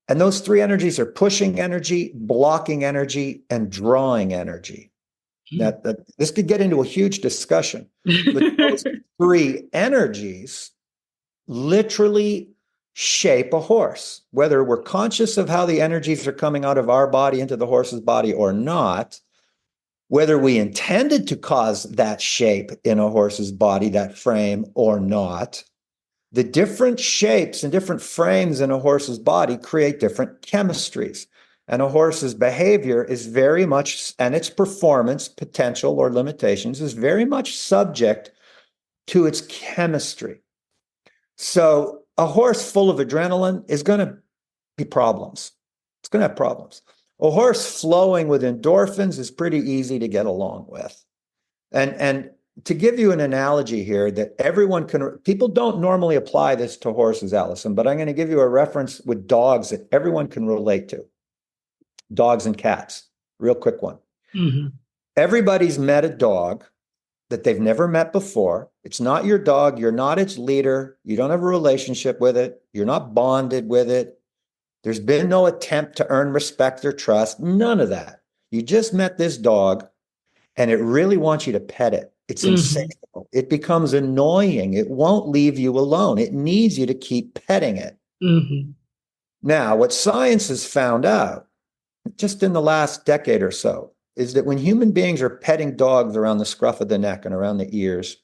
And those three energies are pushing energy, blocking energy, and drawing energy. Now, this could get into a huge discussion. But those three energies literally shape a horse, whether we're conscious of how the energies are coming out of our body into the horse's body or not, whether we intended to cause that shape in a horse's body, that frame, or not. The different shapes and different frames in a horse's body create different chemistries. And a horse's behavior is very much, and its performance, potential, or limitations is very much subject to its chemistry. So a horse full of adrenaline is going to be problems. It's going to have problems. A horse flowing with endorphins is pretty easy to get along with. And to give you an analogy here that everyone can, people don't normally apply this to horses, Allison, but I'm going to give you a reference with dogs that everyone can relate to. Dogs and cats, real quick one. Mm-hmm. Everybody's met a dog that they've never met before. It's not your dog. You're not its leader. You don't have a relationship with it. You're not bonded with it. There's been no attempt to earn respect or trust. None of that. You just met this dog and it really wants you to pet it. It's insatiable. It becomes annoying. It won't leave you alone. It needs you to keep petting it. Mm-hmm. Now, what science has found out just in the last decade or so is that when human beings are petting dogs around the scruff of the neck and around the ears,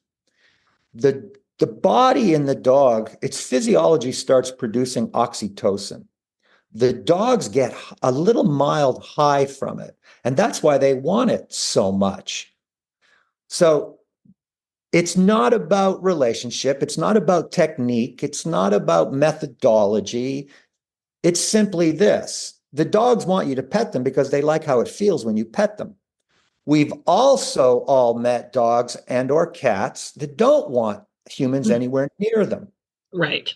the body in the dog, its physiology starts producing oxytocin. The dogs get a little mild high from it, and that's why they want it so much. So it's not about relationship. It's not about technique. It's not about methodology. It's simply this. The dogs want you to pet them because they like how it feels when you pet them. We've also all met dogs and or cats that don't want humans anywhere near them. Right.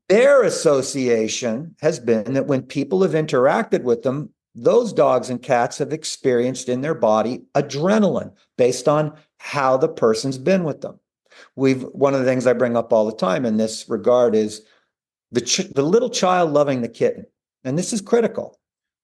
Their association has been that when people have interacted with them, those dogs and cats have experienced in their body adrenaline based on how the person's been with them. One of the things I bring up all the time in this regard is the little child loving the kitten. And this is critical.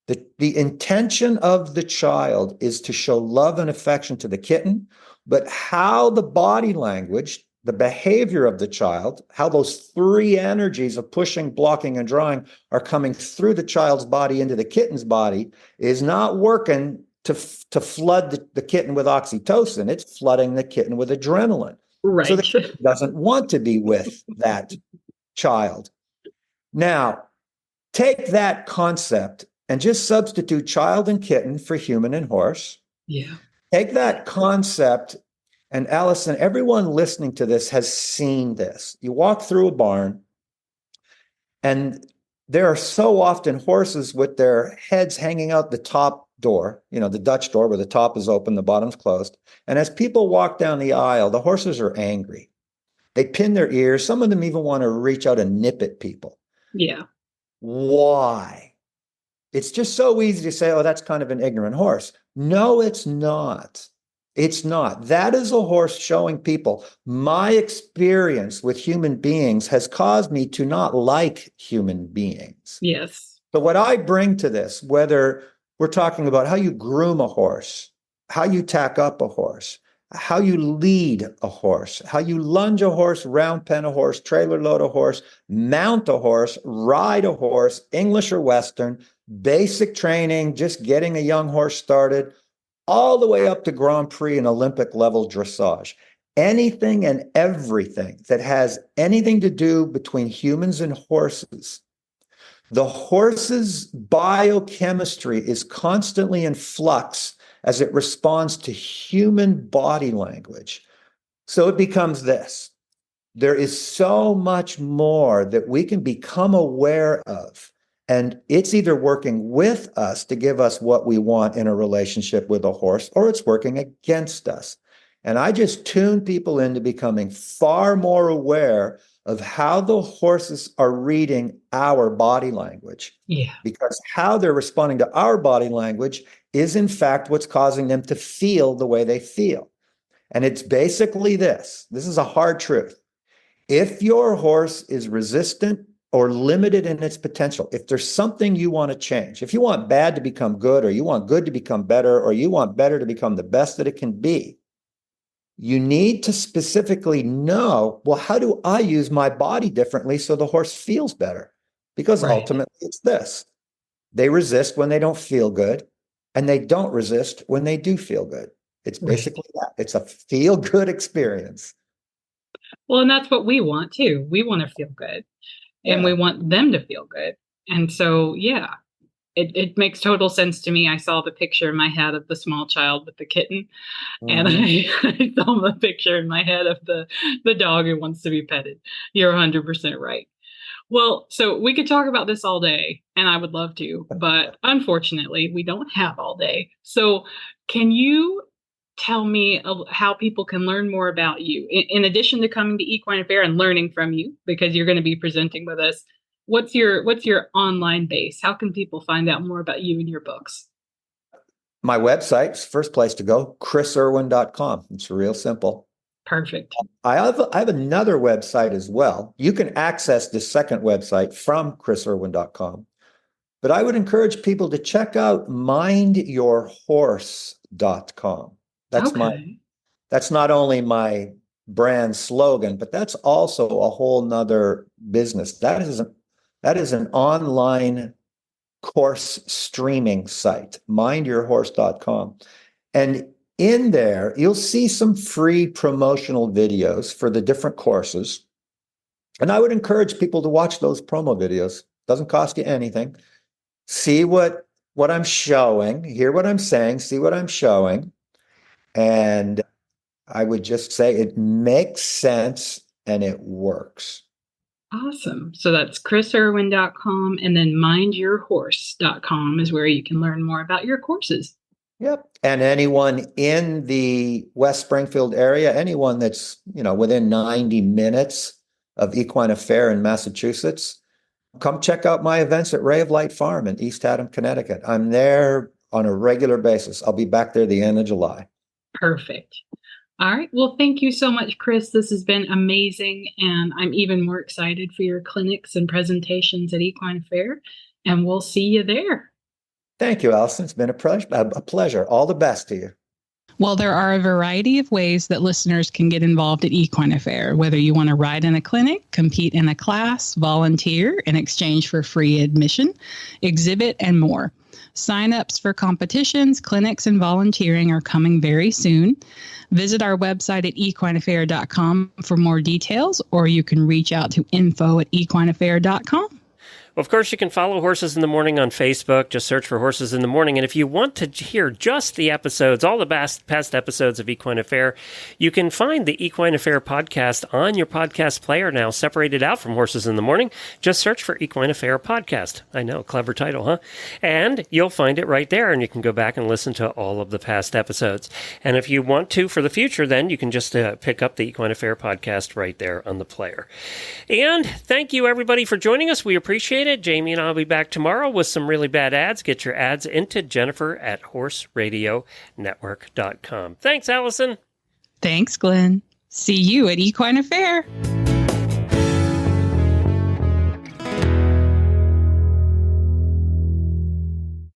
The intention of the child is to show love and affection to the kitten, but how the body language, the behavior of the child, how those three energies of pushing, blocking, and drawing are coming through the child's body into the kitten's body is not working to flood the kitten with oxytocin. It's flooding the kitten with adrenaline. Right. So the kitten doesn't want to be with that child. Now, take that concept and just substitute child and kitten for human and horse. Yeah. Take that concept, and Allison, everyone listening to this has seen this. You walk through a barn, and there are so often horses with their heads hanging out the top door, the Dutch door where the top is open, the bottom's closed. And as people walk down the aisle, the horses are angry. They pin their ears. Some of them even want to reach out and nip at people. Yeah. Why? It's just so easy to say, oh, that's kind of an ignorant horse. No, it's not. It's not. That is a horse showing people my experience with human beings has caused me to not like human beings. Yes. So what I bring to this, whether we're talking about how you groom a horse, how you tack up a horse, how you lead a horse, how you lunge a horse, round pen a horse, trailer load a horse, mount a horse, ride a horse, English or Western, basic training, just getting a young horse started, all the way up to Grand Prix and Olympic level dressage. Anything and everything that has anything to do between humans and horses. The horse's biochemistry is constantly in flux as it responds to human body language. So it becomes this. There is so much more that we can become aware of. And it's either working with us to give us what we want in a relationship with a horse, or it's working against us. And I just tune people into becoming far more aware of how the horses are reading our body language. Yeah. Because how they're responding to our body language is in fact what's causing them to feel the way they feel. And it's basically this. This is a hard truth. If your horse is resistant or limited in its potential, if there's something you want to change, if you want bad to become good, or you want good to become better, or you want better to become the best that it can be, you need to specifically know, well, how do I use my body differently so the horse feels better? Because ultimately it's this. They resist when they don't feel good, and they don't resist when they do feel good. It's basically that. It's a feel-good experience. Well, and that's what we want too. We want to feel good, and we want them to feel good. And so, yeah, it makes total sense to me. I saw the picture in my head of the small child with the kitten, and I saw the picture in my head of the dog who wants to be petted. You're 100% right. Well, so we could talk about this all day, and I would love to, but unfortunately, we don't have all day. So can you tell me how people can learn more about you? In addition to coming to Equine Affaire and learning from you, because you're going to be presenting with us, what's your online base? How can people find out more about you and your books? My website's first place to go, chrisirwin.com. It's real simple. Perfect. I have another website as well. You can access the second website from chrisirwin.com. But I would encourage people to check out mindyourhorse.com. That's not only my brand slogan, but that's also a whole nother business. That is an online course streaming site, mindyourhorse.com. And in there, you'll see some free promotional videos for the different courses. And I would encourage people to watch those promo videos. Doesn't cost you anything. See what I'm showing, hear what I'm saying, see what I'm showing. And I would just say it makes sense and it works. Awesome. So that's chrisirwin.com, and then mindyourhorse.com is where you can learn more about your courses. Yep. And anyone in the West Springfield area, anyone that's, within 90 minutes of Equine Affaire in Massachusetts, come check out my events at Ray of Light Farm in East Haddam, Connecticut. I'm there on a regular basis. I'll be back there the end of July. Perfect. All right. Well, thank you so much, Chris. This has been amazing. And I'm even more excited for your clinics and presentations at Equine Affaire. And we'll see you there. Thank you, Allison. It's been a pleasure. All the best to you. Well, there are a variety of ways that listeners can get involved at Equine Affaire, whether you want to ride in a clinic, compete in a class, volunteer in exchange for free admission, exhibit, and more. Sign-ups for competitions, clinics, and volunteering are coming very soon. Visit our website at equineaffaire.com for more details, or you can reach out to info@equineaffaire.com. Well, of course, you can follow Horses in the Morning on Facebook. Just search for Horses in the Morning. And if you want to hear just the episodes, all the past episodes of Equine Affaire, you can find the Equine Affaire podcast on your podcast player now, separated out from Horses in the Morning. Just search for Equine Affaire podcast. I know, clever title, huh? And you'll find it right there, and you can go back and listen to all of the past episodes. And if you want to for the future, then you can just pick up the Equine Affaire podcast right there on the player. And thank you, everybody, for joining us. We appreciate it. Jamie and I will be back tomorrow with some really bad ads. Get your ads into Jennifer at horseradionetwork.com. Thanks, Allison. Thanks, Glenn. See you at Equine Affaire.